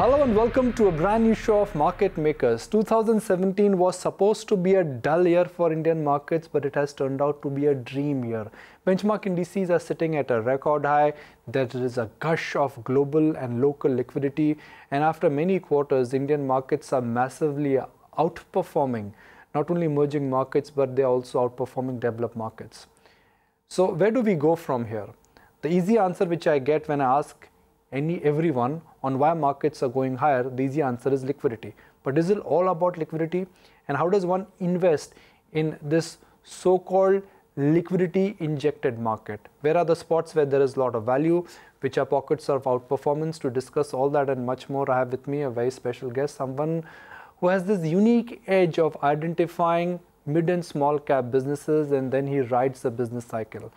Hello and welcome to a brand new show of Market Makers. 2017 was supposed to be a dull year for Indian markets, but it has turned out to be a dream year. Benchmark indices are sitting at a record high. There is a gush of global and local liquidity. And after many quarters, Indian markets are massively outperforming not only emerging markets, but they are also outperforming developed markets. So where do we go from here? The easy answer which I get when I ask everyone on why markets are going higher, the easy answer is liquidity. But is it all about liquidity? And how does one invest in this so-called liquidity injected market? Where are the spots where there is a lot of value? Which are pockets of outperformance? To discuss all that and much more, I have with me a very special guest, someone who has this unique edge of identifying mid and small cap businesses, and then he rides the business cycle.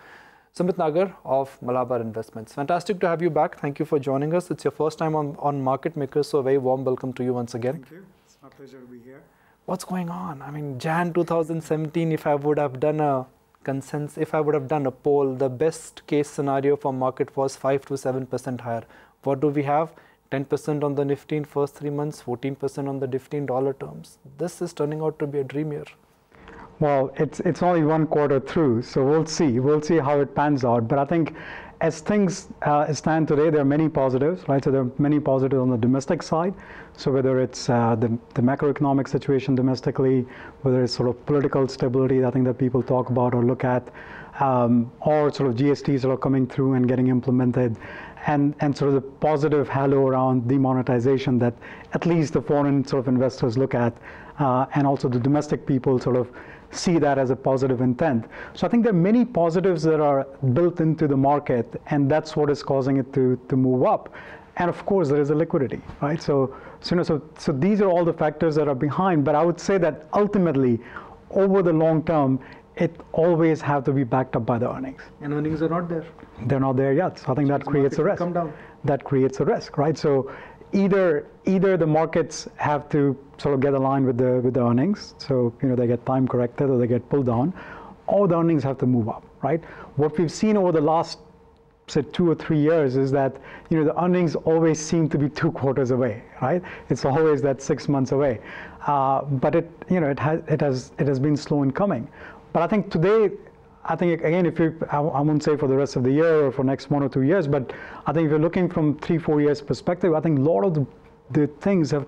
Sumeet Nagar of Malabar Investments. Fantastic to have you back. Thank you for joining us. It's your first time on Market Makers, so a very warm welcome to you once again. Thank you. It's my pleasure to be here. What's going on? I mean, Jan 2017, if I would have done a consensus, if I would have done a poll, the best case scenario for market was 5 to 7% higher. What do we have? 10% on the Nifty in first 3 months, 14% on the Nifty in dollar terms. This is turning out to be a dream year. Well, it's only one quarter through, so we'll see. We'll see how it pans out. But I think as things stand today, there are many positives, right? So there are many positives on the domestic side. So whether it's the macroeconomic situation domestically, whether it's sort of political stability, I think that people talk about or look at, or sort of GSTs that are coming through and getting implemented, and sort of the positive halo around demonetization that at least the foreign sort of investors look at, and also the domestic people sort of see that as a positive intent. So I think there are many positives that are built into the market, and that's what is causing it to move up. And of course, there is a liquidity, right? So these are all the factors that are behind. But I would say that ultimately, over the long term, it always have to be backed up by the earnings. And earnings are not there. They're not there yet. So I think that creates a risk. Come down. That creates a risk, right? So either the markets have to sort of get aligned with the earnings, so they get time corrected or they get pulled down, or the earnings have to move up, right? What we've seen over the last, say, 2 or 3 years is that the earnings always seem to be 2 quarters away, right? It's always that 6 months away, but it has been slow in coming. But I think today, I think again, I won't say for the rest of the year or for next 1 or 2 years, but I think if you're looking from 3-4 years perspective, I think a lot of the things have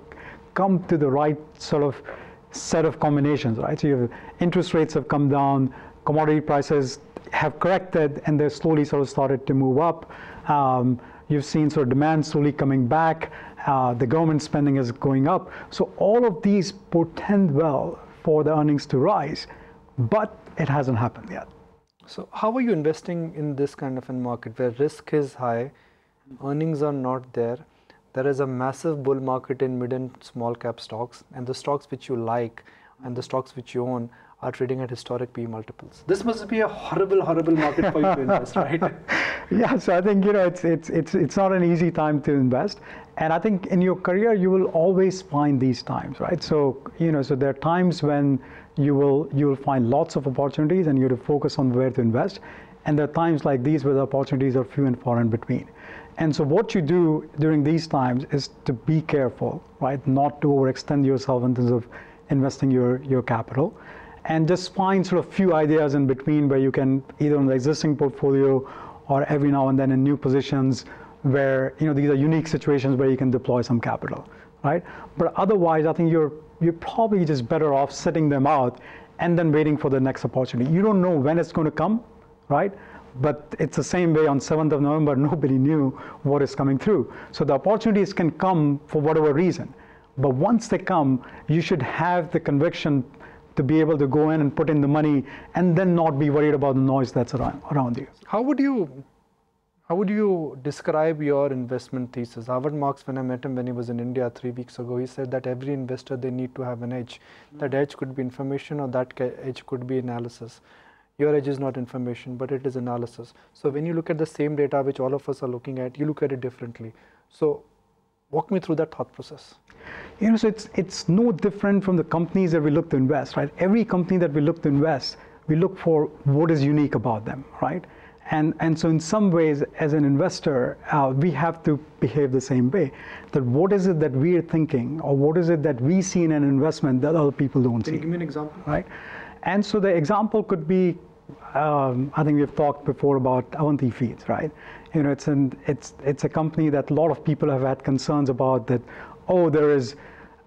come to the right sort of set of combinations, right? So you have interest rates have come down, commodity prices have corrected, and they're slowly sort of started to move up. You've seen sort of demand slowly coming back. The government spending is going up. So all of these portend well for the earnings to rise, but it hasn't happened yet. So how are you investing in this kind of a market where risk is high, earnings are not there? There is a massive bull market in mid and small cap stocks, and the stocks which you like and the stocks which you own are trading at historic P multiples. This must be a horrible market for you to invest, right? Yeah, so I think it's not an easy time to invest, and I think in your career you will always find these times, right? So so there are times when you will find lots of opportunities and you have to focus on where to invest, and there are times like these where the opportunities are few and far in between. And so what you do during these times is to be careful, right? Not to overextend yourself in terms of investing your capital, and just find sort of few ideas in between where you can either on the existing portfolio or every now and then in new positions where these are unique situations where you can deploy some capital, right? But otherwise, I think you're probably just better off sitting them out and then waiting for the next opportunity. You don't know when it's going to come, right? But it's the same way on 7th of November, nobody knew what is coming through. So the opportunities can come for whatever reason. But once they come, you should have the conviction to be able to go in and put in the money and then not be worried about the noise that's around you. How would you describe your investment thesis? Howard Marks, when I met him when he was in India 3 weeks ago, he said that every investor, they need to have an edge. That edge could be information or that edge could be analysis. Your edge is not information, but it is analysis. So when you look at the same data which all of us are looking at, you look at it differently. So walk me through that thought process. So it's no different from the companies that we look to invest, right? Every company that we look to invest, we look for what is unique about them, right? And so in some ways, as an investor, we have to behave the same way. That what is it that we're thinking, or what is it that we see in an investment that other people don't see? Can you give me an example? Right? And so the example could be, I think we've talked before about Avanti Feeds, right? You know, it's a company that a lot of people have had concerns about, that, oh, there is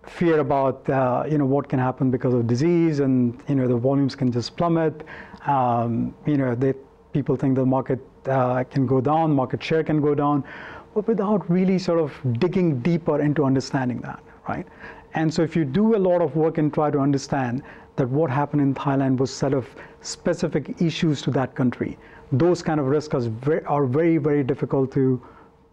fear about, you know, what can happen because of disease, and, you know, the volumes can just plummet. You know, people think the market can go down, market share can go down, but without really sort of digging deeper into understanding that, right? And so if you do a lot of work and try to understand that what happened in Thailand was set of specific issues to that country, those kind of risks are very, very difficult to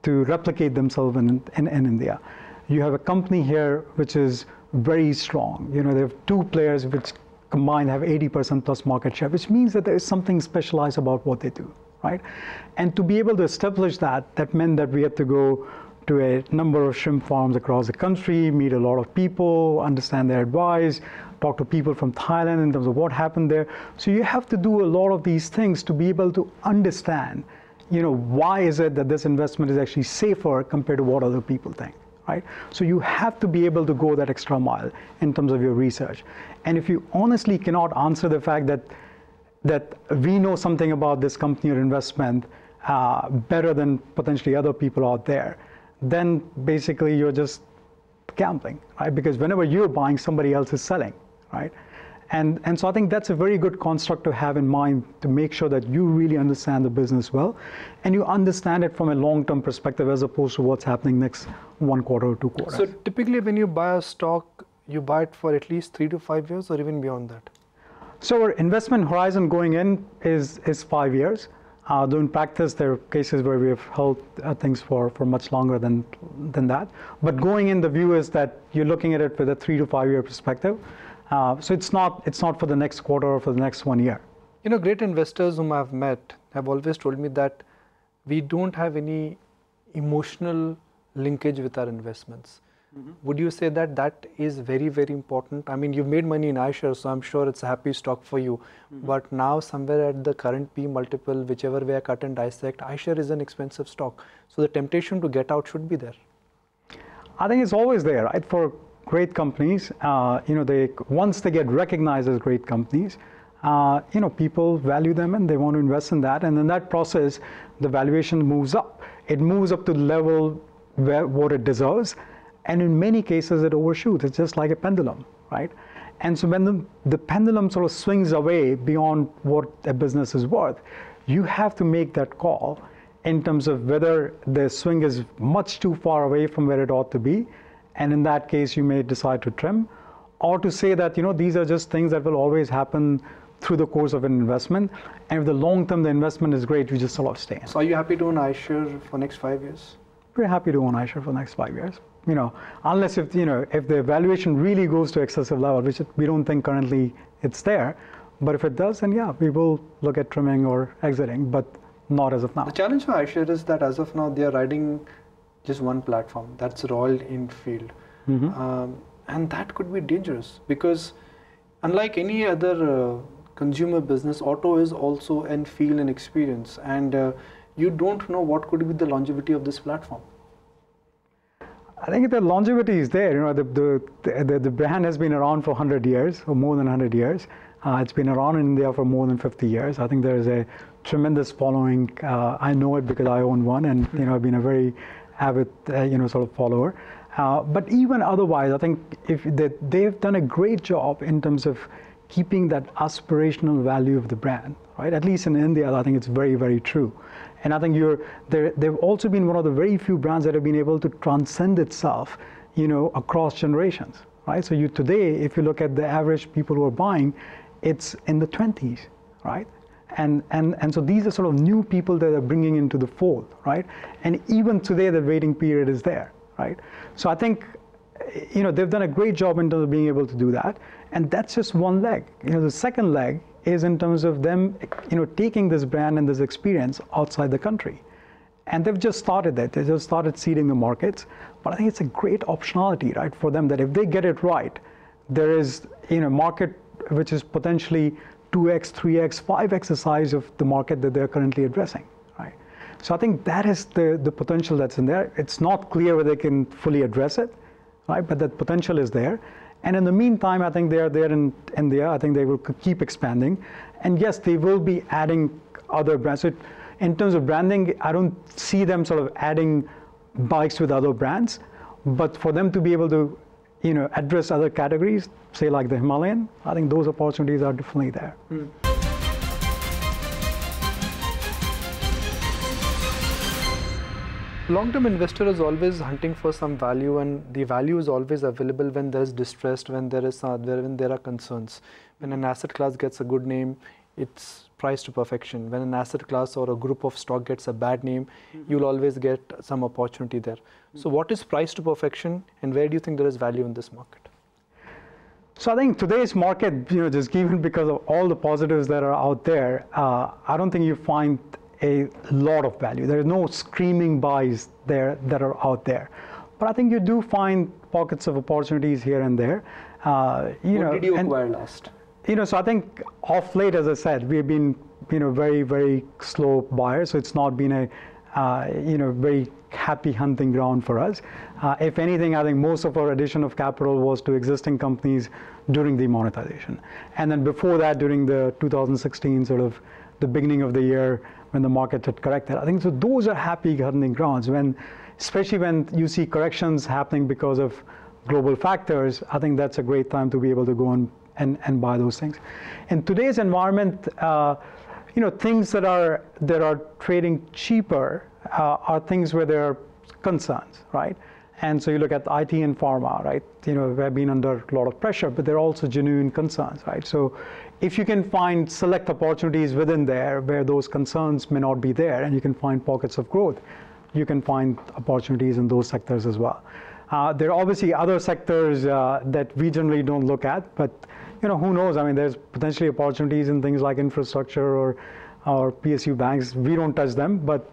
replicate themselves in India. You have a company here which is very strong. You know, they have two players which combined have 80% plus market share, which means that there is something specialized about what they do, right? And to be able to establish that meant that we had to go to a number of shrimp farms across the country, meet a lot of people, understand their advice, talk to people from Thailand in terms of what happened there. So you have to do a lot of these things to be able to understand, you know, why is it that this investment is actually safer compared to what other people think. Right? So you have to be able to go that extra mile in terms of your research. And if you honestly cannot answer the fact that we know something about this company or investment better than potentially other people out there, then basically you're just gambling, right? Because whenever you're buying, somebody else is selling, right? And so I think that's a very good construct to have in mind, to make sure that you really understand the business well, and you understand it from a long-term perspective as opposed to what's happening next 1 quarter or 2 quarters. So typically when you buy a stock, you buy it for at least 3 to 5 years or even beyond that? So our investment horizon going in is 5 years. Though in practice, there are cases where we have held things for much longer than that. But going in, the view is that you're looking at it with a 3 to 5 year perspective. So it's not for the next quarter or for the next 1 year. You know, great investors whom I've met have always told me that we don't have any emotional linkage with our investments. Mm-hmm. Would you say that that is very, very important? I mean, you've made money in Eicher, so I'm sure it's a happy stock for you. Mm-hmm. But now somewhere at the current P multiple, whichever way I cut and dissect, Eicher is an expensive stock. So the temptation to get out should be there. I think it's always there, right? For great companies, you know, once they get recognized as great companies, you know, people value them and they want to invest in that. And in that process, the valuation moves up. It moves up to the level where what it deserves. And in many cases, it overshoots. It's just like a pendulum, right? And so when the pendulum sort of swings away beyond what a business is worth, you have to make that call in terms of whether the swing is much too far away from where it ought to be. And in that case, you may decide to trim, or to say that, you know, these are just things that will always happen through the course of an investment. And if the long term, the investment is great, you just sort of stay in. So are you happy to own Eicher for next 5 years? We're happy to own Eicher for the next 5 years. You know, unless if the valuation really goes to excessive level, which we don't think currently it's there. But if it does, then yeah, we will look at trimming or exiting, but not as of now. The challenge for Eicher is that as of now, they are riding just one platform, that's Royal Enfield. Mm-hmm. And that could be dangerous because unlike any other consumer business, auto is also an feel and experience, and you don't know what could be the longevity of this platform. I think the longevity is there. You know, the brand has been around for 100 years or more than 100 years. It's been around in India for more than 50 years. I think there is a tremendous following. I know it because I own one, and you know, I've been a very avid sort of follower. But even otherwise, I think if they've done a great job in terms of keeping that aspirational value of the brand, right? At least in India, I think it's very, very true. And I think they've also been one of the very few brands that have been able to transcend itself, you know, across generations, right? So today, if you look at the average people who are buying, it's in the 20s, right? And so these are sort of new people that are bringing into the fold, right? And even today, the waiting period is there, right? So I think, you know, they've done a great job in terms of being able to do that. And that's just one leg. You know, the second leg is in terms of them, you know, taking this brand and this experience outside the country. And they've just started that. They just started seeding the markets. But I think it's a great optionality, right, for them, that if they get it right, there is, you know, market which is potentially 2x, 3x, 5x the size of the market that they're currently addressing, right? So I think that is the potential that's in there. It's not clear whether they can fully address it, right? But that potential is there. And in the meantime, I think they are there in India. I think they will keep expanding. And yes, they will be adding other brands. So in terms of branding, I don't see them sort of adding bikes with other brands. But for them to be able to, address other categories, say like the Himalayan, I think those opportunities are definitely there. Long-term investor is always hunting for some value, and the value is always available when there is distress, when there are concerns. When an asset class gets a good name, it's priced to perfection. When an asset class or a group of stock gets a bad name, you'll always get some opportunity there. So what is priced to perfection, and where do you think there is value in this market? So I think today's market, just given because of all the positives that are out there, I don't think you find a lot of value. There is no screaming buys there that are out there. But I think you do find pockets of opportunities here and there. What did you acquire last? So I think off late, as I said, we've been, very, very slow buyers. So it's not been a, very happy hunting ground for us. If anything, I think most of our addition of capital was to existing companies during the monetization. And then before that, during the 2016, sort of the beginning of the year, when the market had corrected. I think so those are happy hunting grounds, especially when you see corrections happening because of global factors. I think that's a great time to be able to go and buy those things. In today's environment, things that are trading cheaper are things where there are concerns, right? And so you look at IT and pharma, right? We've been under a lot of pressure, but there are also genuine concerns, right? So if you can find select opportunities within there where those concerns may not be there, and you can find pockets of growth, you can find opportunities in those sectors as well. There are obviously other sectors that we generally don't look at, but who knows? I mean, there's potentially opportunities in things like infrastructure or PSU banks. We don't touch them, but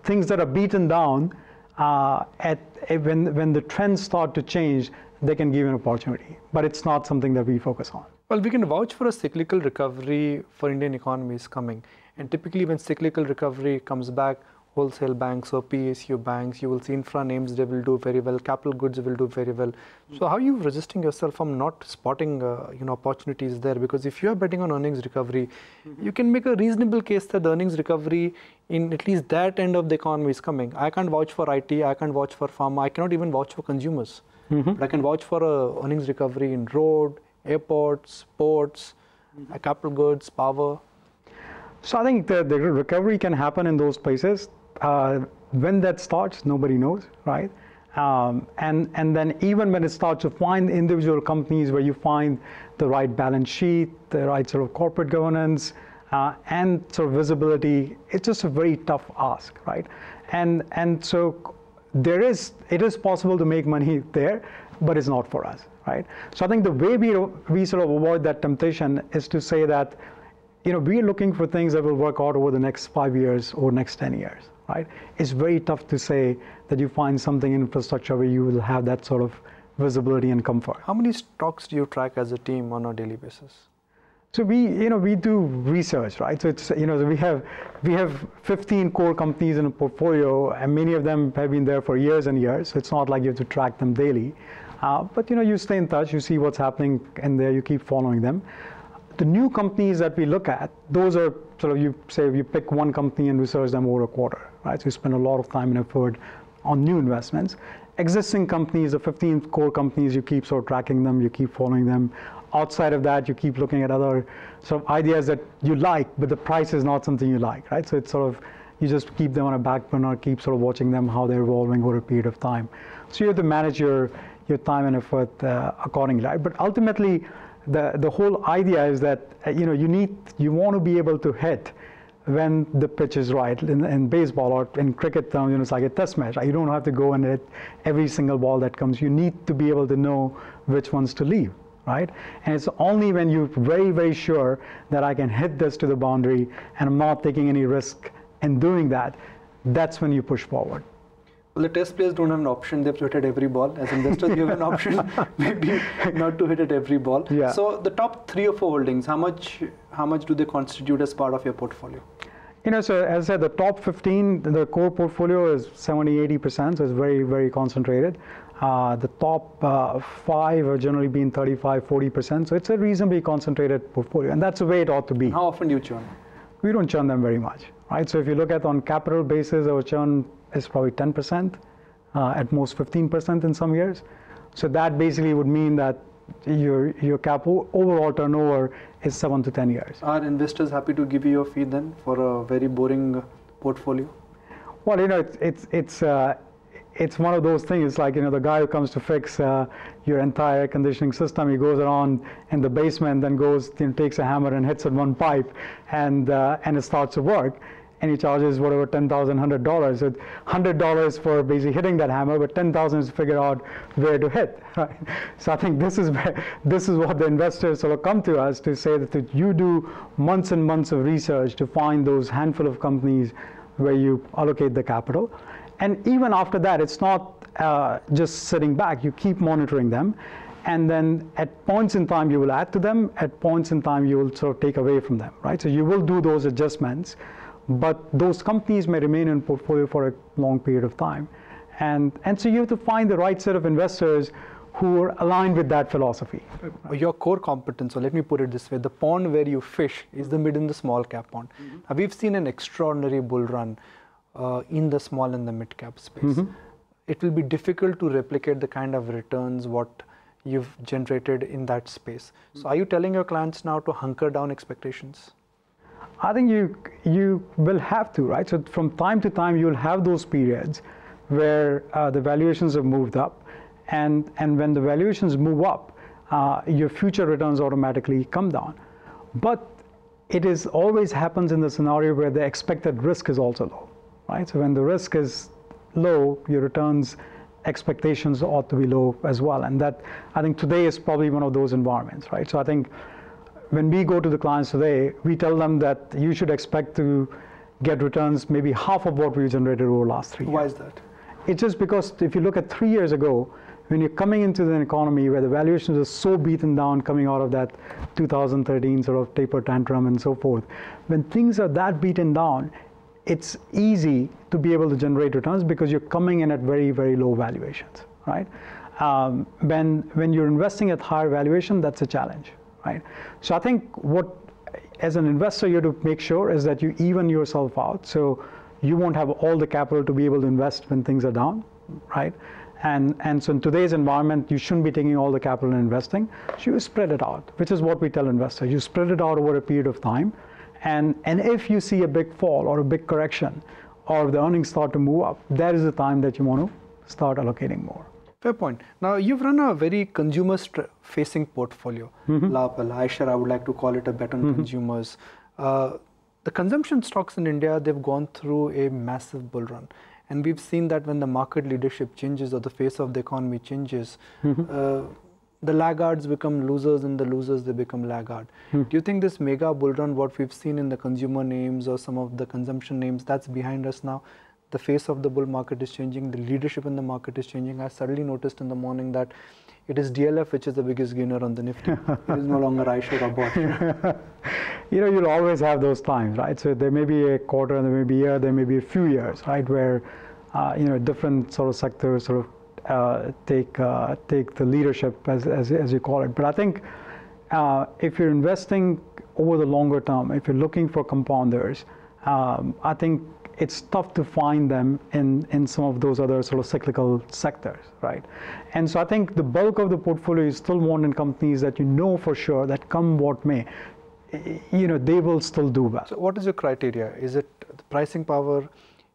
things that are beaten down, when the trends start to change, they can give an opportunity. But it's not something that we focus on. Well, we can vouch for a cyclical recovery for Indian economy is coming. And typically when cyclical recovery comes back, wholesale banks or PSU banks, you will see infra names, they will do very well, capital goods will do very well. So how are you resisting yourself from not spotting opportunities there? Because if you are betting on earnings recovery, you can make a reasonable case that the earnings recovery in at least that end of the economy is coming. I can't vouch for IT, I can't vouch for pharma, I cannot even vouch for consumers. But I can vouch for earnings recovery in road, airports, ports, capital goods, power. So I think the recovery can happen in those places. When that starts, nobody knows, right? And then even when it starts to find individual companies where you find the right balance sheet, the right sort of corporate governance, and sort of visibility, it's just a very tough ask, right? And so it is possible to make money there, but it's not for us, right? So I think the way we sort of avoid that temptation is to say that, we're looking for things that will work out over the next 5 years or next 10 years, right? It's very tough to say that you find something in infrastructure where you will have that sort of visibility and comfort. How many stocks do you track as a team on a daily basis? So we do research, right? So it's, we have 15 core companies in a portfolio, and many of them have been there for years and years. So it's not like you have to track them daily. But you stay in touch, you see what's happening in there, you keep following them. The new companies that we look at, those are sort of, you pick one company and research them over a quarter, right? So you spend a lot of time and effort on new investments. Existing companies, the 15 core companies, you keep sort of tracking them, you keep following them. Outside of that, you keep looking at other sort of ideas that you like, but the price is not something you like, right? So it's sort of, you just keep them on a back burner, keep sort of watching them, how they're evolving over a period of time. So you have to manage your time and effort accordingly, right? But ultimately, the whole idea is that you want to be able to hit when the pitch is right. In baseball or in cricket terms, it's like a test match. Right? You don't have to go and hit every single ball that comes. You need to be able to know which ones to leave, right? And it's only when you're very, very sure that I can hit this to the boundary and I'm not taking any risk in doing that, that's when you push forward. Well, the test players don't have an option. They have to hit at every ball. As investors, you have an option, maybe not to hit at every ball. Yeah. So the top 3 or 4 holdings, how much do they constitute as part of your portfolio? So as I said, the top 15, the core portfolio is 70-80%, so it's very, very concentrated. The top 5 are generally being 35-40%, so it's a reasonably concentrated portfolio, and that's the way it ought to be. How often do you churn? We don't churn them very much, right? So if you look at on capital basis, our churn is probably 10%, at most 15% in some years. So that basically would mean that your overall turnover is 7 to 10 years. Are investors happy to give you a fee then for a very boring portfolio? Well, it's one of those things. It's like, the guy who comes to fix your entire air conditioning system, he goes around in the basement, then goes, takes a hammer and hits at one pipe, and it starts to work. And he charges whatever $10,000, $100. So $100 for basically hitting that hammer, but $10,000 is to figure out where to hit. Right? So I think this is what the investors sort of come to us to say that you do months and months of research to find those handful of companies where you allocate the capital. And even after that, it's not just sitting back. You keep monitoring them. And then at points in time, you will add to them. At points in time, you will sort of take away from them, right? So you will do those adjustments. But those companies may remain in portfolio for a long period of time. And so you have to find the right set of investors who are aligned with that philosophy. Your core competence, so let me put it this way, the pond where you fish is the mid and the small cap pond. Now, we've seen an extraordinary bull run in the small and the mid cap space. It will be difficult to replicate the kind of returns what you've generated in that space. So are you telling your clients now to hunker down expectations? I think you will have to, right? So from time to time, you'll have those periods where the valuations have moved up, and when the valuations move up, your future returns automatically come down. But it is always happens in the scenario where the expected risk is also low, right? So when the risk is low, your returns expectations ought to be low as well, and that I think today is probably one of those environments, right? So I think when we go to the clients today, we tell them that you should expect to get returns maybe half of what we generated over the last 3 years. Why is that? It's just because if you look at 3 years ago, when you're coming into an economy where the valuations are so beaten down coming out of that 2013 sort of taper tantrum and so forth, when things are that beaten down, it's easy to be able to generate returns because you're coming in at very, very low valuations, right? When you're investing at higher valuation, that's a challenge. Right. So I think as an investor, you have to make sure is that you even yourself out. So you won't have all the capital to be able to invest when things are down, right? And so in today's environment, you shouldn't be taking all the capital and investing. So you spread it out, which is what we tell investors. You spread it out over a period of time. And if you see a big fall or a big correction, or if the earnings start to move up, that is the time that you want to start allocating more. Fair point. Now, you've run a very consumer-facing portfolio. Lapal, Eicher, I would like to call it a bet on consumers. The consumption stocks in India, they've gone through a massive bull run. And we've seen that when the market leadership changes or the face of the economy changes, the laggards become losers and the losers, they become laggard. Do you think this mega bull run, what we've seen in the consumer names or some of the consumption names, that's behind us now? The face of the bull market is changing, the leadership in the market is changing. I suddenly noticed in the morning that it is DLF which is the biggest gainer on the Nifty. It is no longer Eicher or Bosch. You'll always have those times, right? So there may be a quarter, there may be a year, there may be a few years, right, where different sort of sectors sort of take the leadership as you call it. But I think if you're investing over the longer term, if you're looking for compounders, I think it's tough to find them in some of those other sort of cyclical sectors, right? And so I think the bulk of the portfolio is still more in companies that you know for sure that come what may, they will still do well. So what is your criteria? Is it the pricing power?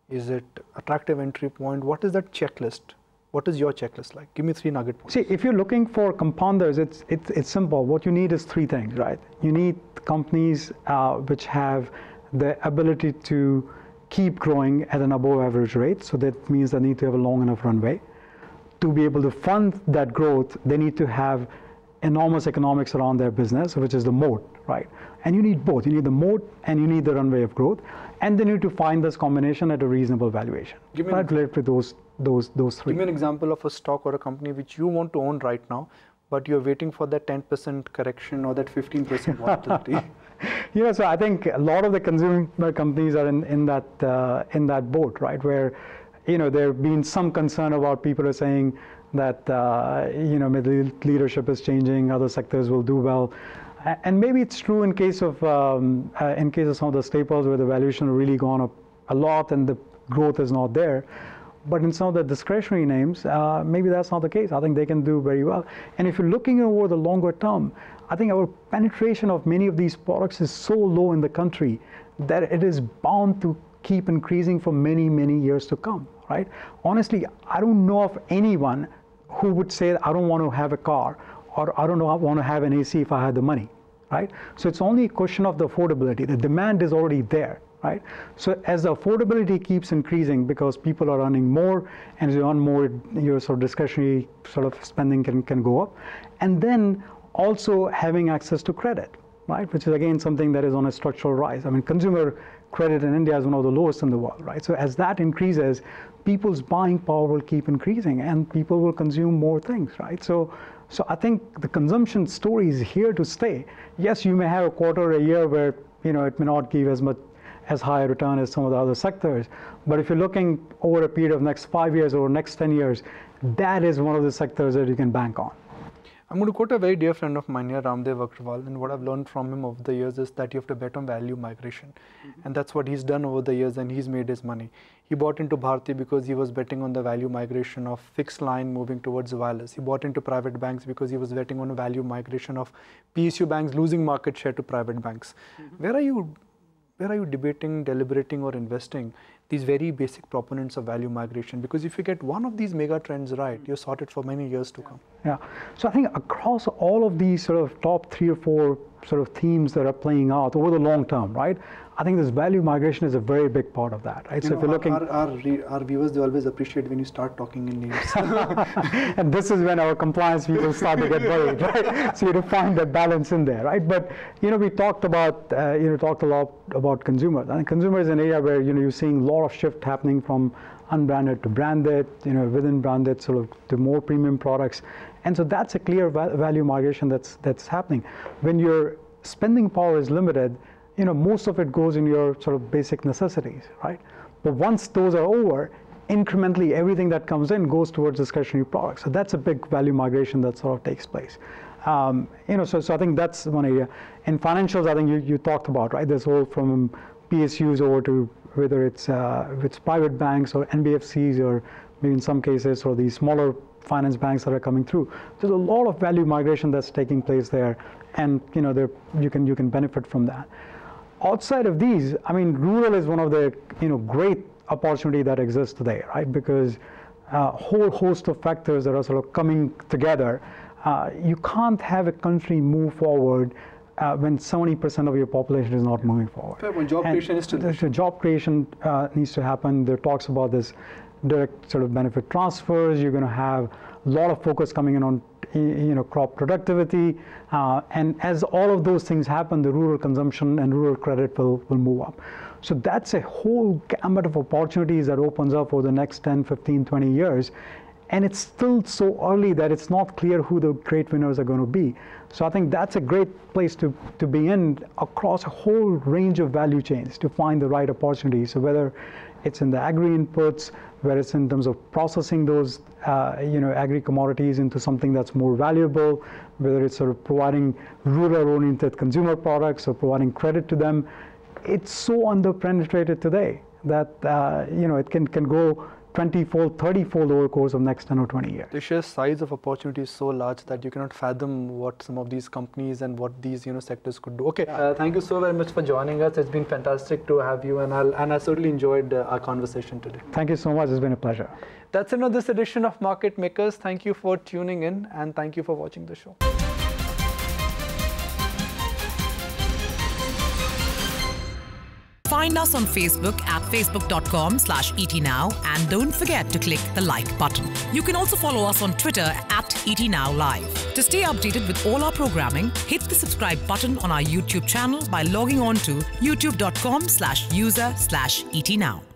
Is it attractive entry point? What is that checklist? What is your checklist like? Give me 3 nugget points. See, if you're looking for compounders, it's simple. What you need is 3 things, right? You need companies which have the ability to keep growing at an above average rate. So that means they need to have a long enough runway. To be able to fund that growth, they need to have enormous economics around their business, which is the moat, right? And you need both. You need the moat and you need the runway of growth. And then you need to find this combination at a reasonable valuation. Right, related to those three. Give me an example of a stock or a company which you want to own right now, but you're waiting for that 10% correction or that 15% volatility. So I think a lot of the consumer companies are in that boat, right? Where, there have been some concern about people are saying that, maybe leadership is changing, other sectors will do well. And maybe it's true in case of some of the staples where the valuation has really gone up a lot and the growth is not there. But in some of the discretionary names, maybe that's not the case. I think they can do very well. And if you're looking over the longer term, I think our penetration of many of these products is so low in the country that it is bound to keep increasing for many, many years to come, right? Honestly, I don't know of anyone who would say, I don't want to have a car, or I don't want to have an AC if I had the money, right? So it's only a question of the affordability. The demand is already there, right? So as the affordability keeps increasing because people are earning more, and as you earn more, your sort of discretionary sort of spending can go up. And then also having access to credit, right? Which is again something that is on a structural rise. I mean, consumer credit in India is one of the lowest in the world, right? So as that increases, people's buying power will keep increasing and people will consume more things, right? So I think the consumption story is here to stay. Yes, you may have a quarter, a year where, it may not give as high a return as some of the other sectors. But if you're looking over a period of next 5 years or next 10 years, that is one of the sectors that you can bank on. I'm going to quote a very dear friend of mine here, Ramdev Agrawal, and what I've learned from him over the years is that you have to bet on value migration. And that's what he's done over the years, and he's made his money. He bought into Bharti because he was betting on the value migration of fixed line moving towards wireless. He bought into private banks because he was betting on a value migration of PSU banks losing market share to private banks. Where are you debating, deliberating, or investing these very basic proponents of value migration? Because if you get one of these mega trends right, you're sorted for many years to come. Yeah. So I think across all of these sort of top 3 or 4 sort of themes that are playing out over the long term, right? I think this value migration is a very big part of that, right? So if you're looking, our viewers, they always appreciate when you start talking in names. And this is when our compliance people start to get worried, right? So you have to find that balance in there, right? But we talked about talked a lot about consumers. And consumer is an area where you're seeing a lot of shift happening from unbranded to branded, within branded sort of to more premium products, and so that's a clear value migration that's happening. When your spending power is limited, most of it goes in your sort of basic necessities, right? But once those are over, incrementally everything that comes in goes towards discretionary products. So that's a big value migration that sort of takes place. So I think that's one area. In financials, I think you talked about, right? This whole from PSUs over to whether it's private banks or NBFCs or maybe in some cases or these smaller finance banks that are coming through. There's a lot of value migration that's taking place there, and you can benefit from that. Outside of these, I mean, rural is one of the great opportunity that exists today, right? Because a whole host of factors that are sort of coming together. You can't have a country move forward when 70% of your population is not moving forward. Fair point. Job creation is still. Job creation needs to happen. There are talks about this direct sort of benefit transfers. You're going to have a lot of focus coming in on crop productivity, and as all of those things happen, the rural consumption and rural credit will move up. So that's a whole gamut of opportunities that opens up over the next 10, 15, 20 years. And it's still so early that it's not clear who the great winners are going to be. So I think that's a great place to be in across a whole range of value chains to find the right opportunities. So whether it's in the agri inputs, whether it's in terms of processing those agri commodities into something that's more valuable, whether it's sort of providing rural-oriented consumer products or providing credit to them, it's so underpenetrated today that it can go 20-fold, 30-fold over the course of next 10 or 20 years. The sheer size of opportunity is so large that you cannot fathom what some of these companies and what these sectors could do. Okay, thank you so very much for joining us. It's been fantastic to have you, and I certainly enjoyed our conversation today. Thank you so much. It's been a pleasure. That's it on this edition of Market Makers. Thank you for tuning in, and thank you for watching the show. Find us on Facebook at facebook.com/etnow and don't forget to click the like button. You can also follow us on Twitter at etnowlive. To stay updated with all our programming, hit the subscribe button on our YouTube channel by logging on to youtube.com/user/etnow.